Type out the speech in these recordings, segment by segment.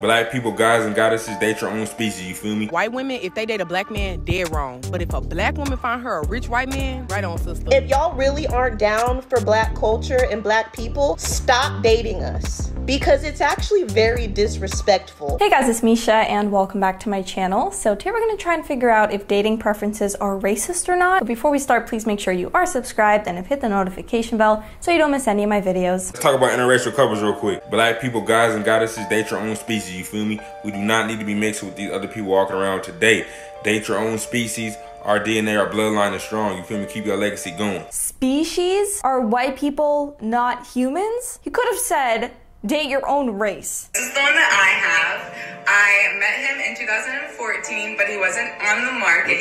Black people, guys and goddesses, date your own species, you feel me? White women, if they date a black man, dead wrong. But if a black woman find her a rich white man, right on, sister. If y'all really aren't down for black culture and black people, stop dating us. Because it's actually very disrespectful. Hey guys, it's Misha and welcome back to my channel. So today we're going to try and figure out if dating preferences are racist or not. But before we start, please make sure you are subscribed and have hit the notification bell so you don't miss any of my videos. Let's talk about interracial couples real quick. Black people, guys and goddesses, date your own species, you feel me? We do not need to be mixed with these other people walking around today. Date your own species. Our DNA, our bloodline is strong, you feel me? Keep your legacy going. Species? Are white people not humans? You could have said, date your own race. This is the one that I have. I met him in 2014, but he wasn't on the market.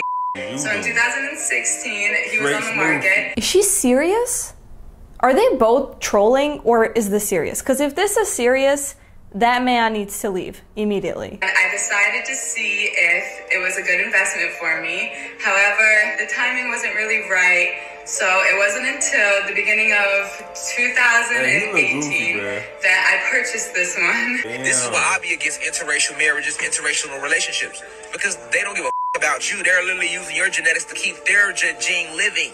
So in 2016, he was on the market. Is she serious? Are they both trolling or is this serious? Because if this is serious, that man needs to leave immediately. And I decided to see if it was a good investment for me. However, the timing wasn't really right. So it wasn't until the beginning of 2018 that I purchased this one. Damn. This is why I be against interracial marriages, interracial relationships. Because they don't give a about you. They're literally using your genetics to keep their gene living.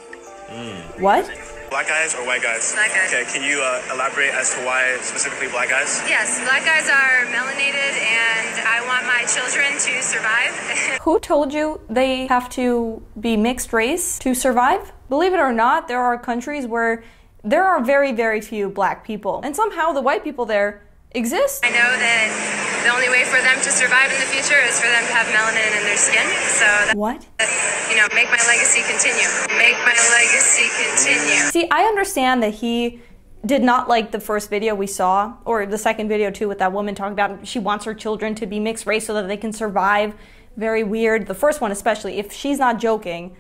What? Black guys or white guys? Black guys. Okay, can you elaborate as to why specifically black guys? Yes, black guys are melanated and I want my children to survive. Who told you they have to be mixed race to survive? Believe it or not, there are countries where there are very, very few black people. And somehow the white people there exist. I know that the only way for them to survive in the future is for them to have melanin in their skin. So that, what? You know, make my legacy continue. Make my legacy continue. See, I understand that he did not like the first video we saw, or the second video too, with that woman talking about she wants her children to be mixed race so that they can survive. Very weird. The first one especially, if she's not joking,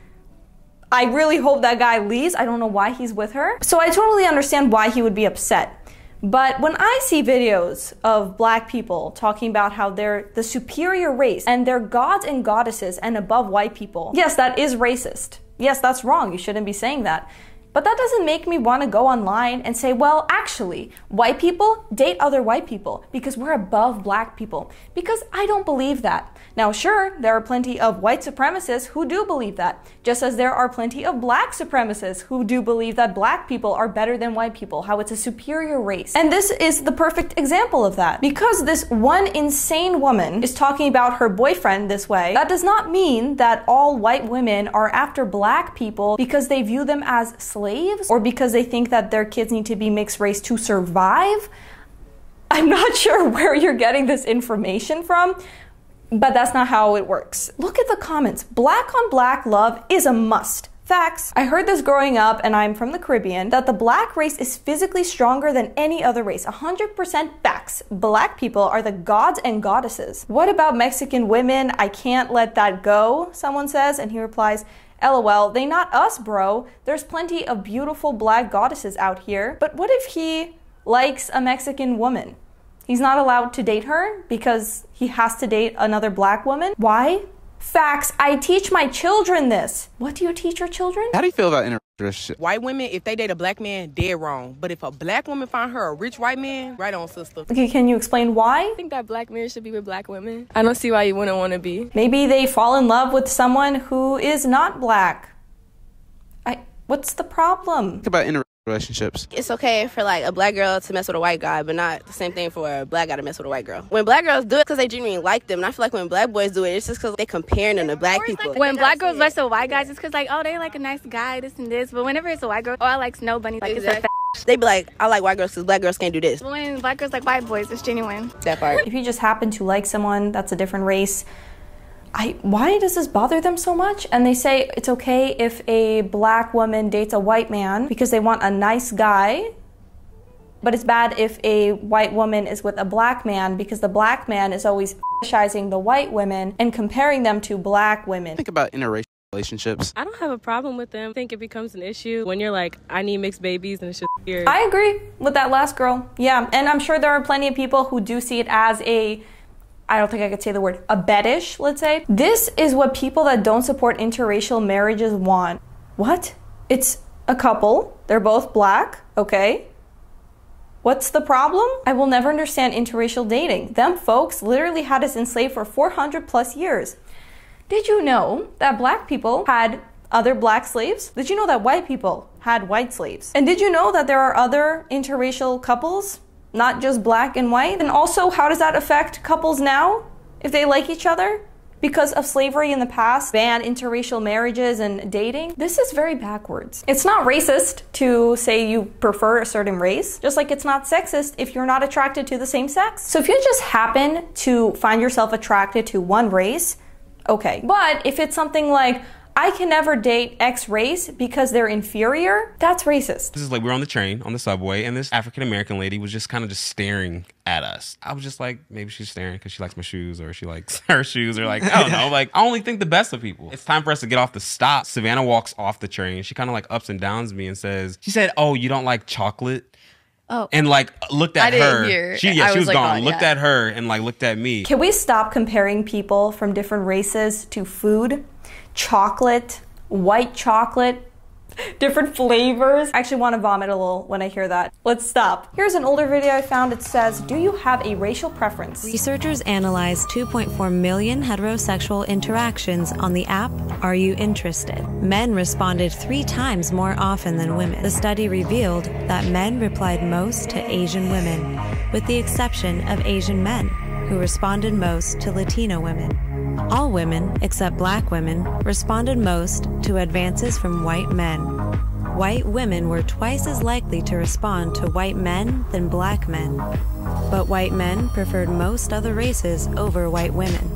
I really hope that guy leaves. I don't know why he's with her. So I totally understand why he would be upset. But when I see videos of black people talking about how they're the superior race and they're gods and goddesses and above white people, yes, that is racist. Yes, that's wrong. You shouldn't be saying that. But that doesn't make me want to go online and say, well, actually, white people date other white people because we're above black people. Because I don't believe that. Now, sure, there are plenty of white supremacists who do believe that, just as there are plenty of black supremacists who do believe that black people are better than white people, how it's a superior race. And this is the perfect example of that. Because this one insane woman is talking about her boyfriend this way, that does not mean that all white women are after black people because they view them as slaves or because they think that their kids need to be mixed race to survive. I'm not sure where you're getting this information from, but that's not how it works. Look at the comments. Black on black love is a must. Facts. I heard this growing up, and I'm from the Caribbean, that the black race is physically stronger than any other race. 100% facts. Black people are the gods and goddesses. What about Mexican women? I can't let that go, someone says, and he replies, LOL, they not us, bro. There's plenty of beautiful black goddesses out here. But what if he likes a Mexican woman? He's not allowed to date her because he has to date another black woman? Why? Facts. I teach my children this. What do you teach your children? How do you feel about interracial? White women, if they date a black man, dead wrong. But if a black woman find her a rich white man, right on, sister. Okay, can you explain why? I think that black men should be with black women. I don't see why you wouldn't want to be. Maybe they fall in love with someone who is not black. What's the problem? Think about interracial relationships. It's okay for like a black girl to mess with a white guy, but not the same thing for a black guy to mess with a white girl. When black girls do it because they genuinely like them, and I feel like when black boys do it, it's just because they comparing them to black people. Like when black girls mess with white guys, it's because like, oh, they like a nice guy, this and this. But whenever it's a white girl, oh, I like Snow Bunny, like exactly. It's a they be like, I like white girls because black girls can't do this. But when black girls like white boys, it's genuine. That part. If you just happen to like someone that's a different race, why does this bother them so much? And they say it's okay if a black woman dates a white man because they want a nice guy, but it's bad if a white woman is with a black man because the black man is always fetishizing the white women and comparing them to black women. Think about interracial relationships. I don't have a problem with them. I think it becomes an issue when you're like, I need mixed babies and it's just weird. I agree with that last girl. Yeah, and I'm sure there are plenty of people who do see it as I don't think I could say the word, a fetish, let's say. This is what people that don't support interracial marriages want. What? It's a couple. They're both black, okay? What's the problem? I will never understand interracial dating. Them folks literally had us enslaved for 400 plus years. Did you know that black people had other black slaves? Did you know that white people had white slaves? And did you know that there are other interracial couples, not just black and white? And also, how does that affect couples now if they like each other? Because of slavery in the past, ban interracial marriages and dating. This is very backwards. It's not racist to say you prefer a certain race, just like it's not sexist if you're not attracted to the same sex. So if you just happen to find yourself attracted to one race, okay. But if it's something like, I can never date X race because they're inferior, that's racist. This is like, we're on the train, on the subway, and this African-American lady was just kind of just staring at us. I was just like, maybe she's staring because she likes my shoes, or she likes her shoes, or like, I don't know. Like, I only think the best of people. It's time for us to get off the stop. Savannah walks off the train. She kind of like ups and downs me and says, she said, oh, you don't like chocolate? Oh. And like looked at her. She was like, gone. oh, looked at her and like looked at me. Can we stop comparing people from different races to food? Chocolate, white chocolate, different flavors. I actually want to vomit a little when I hear that. Let's stop. Here's an older video I found. It says, do you have a racial preference? Researchers analyzed 2.4 million heterosexual interactions on the app Are You Interested? Men responded 3 times more often than women. The study revealed that men replied most to Asian women, with the exception of Asian men, who responded most to Latino women. All women, except black women, responded most to advances from white men. White women were twice as likely to respond to white men than black men. But white men preferred most other races over white women.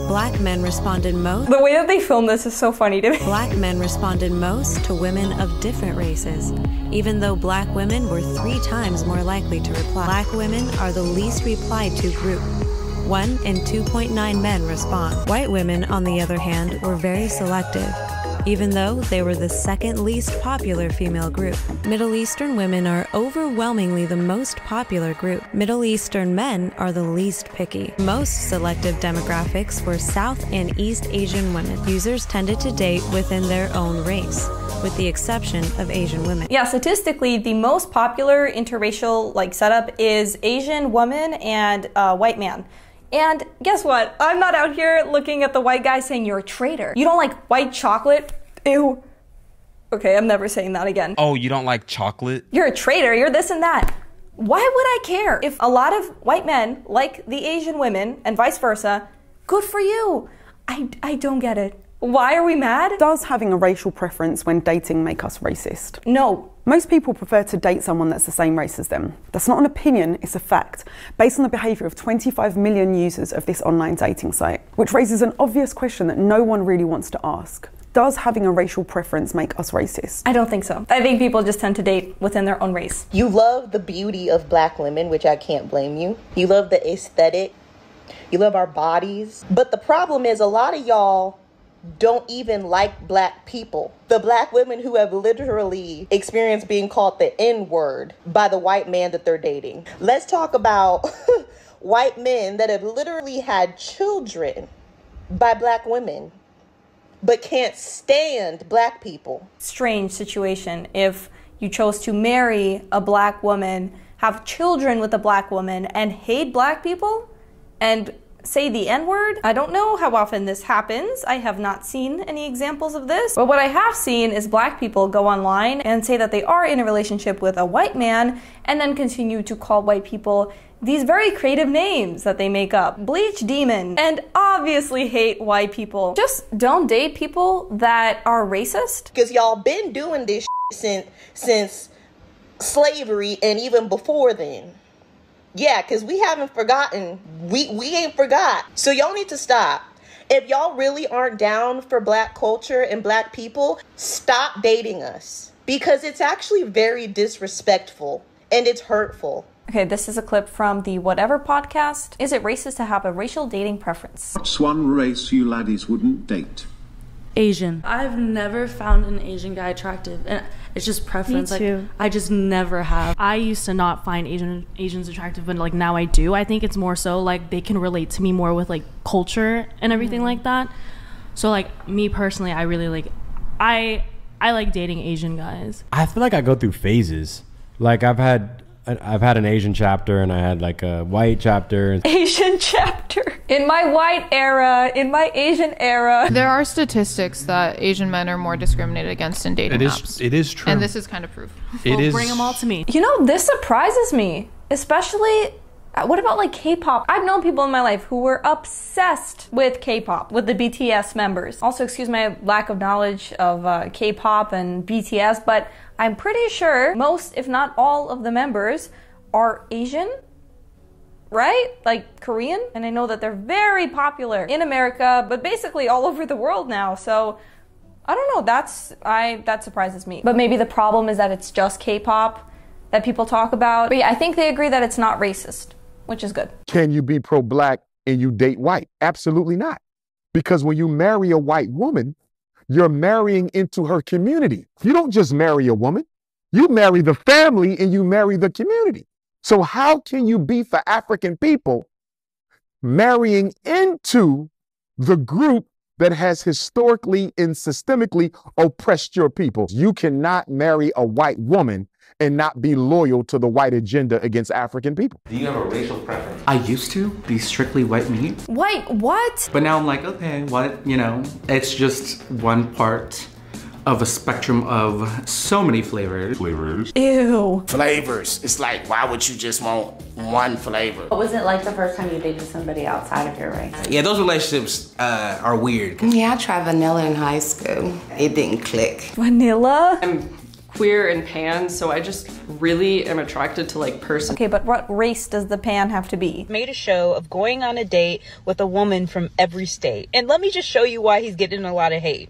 Black men responded most... The way that they film this is so funny to me. Black men responded most to women of different races, even though black women were 3 times more likely to reply. Black women are the least replied to group. 1 in 2.9 men respond. White women, on the other hand, were very selective, even though they were the second least popular female group. Middle Eastern women are overwhelmingly the most popular group. Middle Eastern men are the least picky. Most selective demographics were South and East Asian women. Users tended to date within their own race, with the exception of Asian women. Yeah, statistically, the most popular interracial setup is Asian woman and white man. And guess what? I'm not out here looking at the white guy saying you're a traitor. You don't like white chocolate? Ew. Okay, I'm never saying that again. Oh, you don't like chocolate? You're a traitor, you're this and that. Why would I care? If a lot of white men like the Asian women and vice versa, good for you. I don't get it. Why are we mad? Does having a racial preference when dating make us racist? No. Most people prefer to date someone that's the same race as them. That's not an opinion, it's a fact, based on the behaviour of 25 million users of this online dating site, which raises an obvious question that no one really wants to ask. Does having a racial preference make us racist? I don't think so. I think people just tend to date within their own race. You love the beauty of black women, which I can't blame you. You love the aesthetic. You love our bodies. But the problem is a lot of y'all don't even like black people. The black women who have literally experienced being called the N-word by the white man that they're dating. Let's talk about white men that have literally had children by black women, but can't stand black people. Strange situation if you chose to marry a black woman, have children with a black woman, and hate black people, and say the N-word. I don't know how often this happens. I have not seen any examples of this. But what I have seen is black people go online and say that they are in a relationship with a white man and then continue to call white people these very creative names that they make up. Bleach demon, and obviously hate white people. Just don't date people that are racist. Because y'all been doing this since slavery and even before then. Yeah, because we haven't forgotten. We ain't forgot. So y'all need to stop. If y'all really aren't down for black culture and black people, stop dating us. Because it's actually very disrespectful and it's hurtful. Okay, this is a clip from the Whatever podcast. Is it racist to have a racial dating preference? What's one race you laddies wouldn't date? Asian. I've never found an Asian guy attractive, and it's just preference. Me too. Like, I just never have. I used to not find Asians attractive, but like now I do. I think it's more so like they can relate to me more with like culture and everything like that. So like me personally, I really like I like dating Asian guys. I feel like I go through phases. Like I've had I've had an Asian chapter and I had like a white chapter. Asian chapter. In my white era, in my Asian era. There are statistics that Asian men are more discriminated against in dating apps. It is true. And this is kind of proof. Bring them all to me. You know, this surprises me, especially. What about like K-pop? I've known people in my life who were obsessed with K-pop, with the BTS members. Also, excuse my lack of knowledge of K-pop and BTS, but I'm pretty sure most, if not all, of the members are Asian, right? Like Korean. And I know that they're very popular in America, but basically all over the world now. So I don't know, that surprises me. But maybe the problem is that it's just K-pop that people talk about. But yeah, I think they agree that it's not racist, which is good. Can you be pro-black and you date white? Absolutely not. Because when you marry a white woman, you're marrying into her community. You don't just marry a woman. You marry the family and you marry the community. So how can you be for African people marrying into the group that has historically and systemically oppressed your people? You cannot marry a white woman and not be loyal to the white agenda against African people. Do you have a racial preference? I used to be strictly white meat. Wait, what? But now I'm like, okay, what, you know, it's just one part of a spectrum of so many flavors. Ew. Flavors. It's like, why would you just want one flavor? What was it like the first time you dated somebody outside of your race? Yeah, those relationships are weird. Yeah, I tried vanilla in high school. It didn't click. Vanilla? I'm queer and pan, so I just really am attracted to like person. Okay, but what race does the pan have to be? Made a show of going on a date with a woman from every state. And let me just show you why he's getting a lot of hate.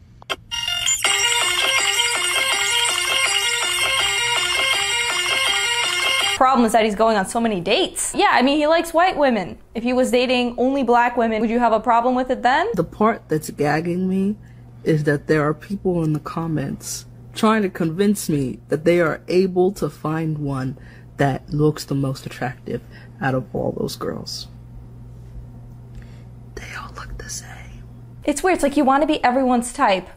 Problem is that he's going on so many dates. Yeah, I mean, he likes white women. If he was dating only black women, would you have a problem with it then? The part that's gagging me is that there are people in the comments trying to convince me that they are able to find one that looks the most attractive out of all those girls. They all look the same. It's weird. It's like you want to be everyone's type,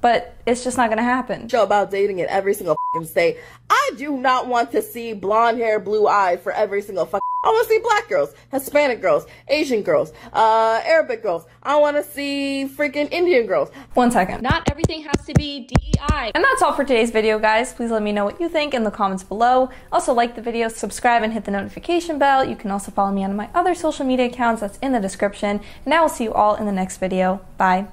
but it's just not gonna happen. Show about dating in every single state. I do not want to see blonde hair, blue eyes for every single I want to see black girls, Hispanic girls, Asian girls, Arabic girls. I want to see freaking Indian girls. 1 second. Not everything has to be DEI. And that's all for today's video, guys. Please let me know what you think in the comments below. Also, like the video, subscribe, and hit the notification bell. You can also follow me on my other social media accounts that's in the description. And I will see you all in the next video. Bye.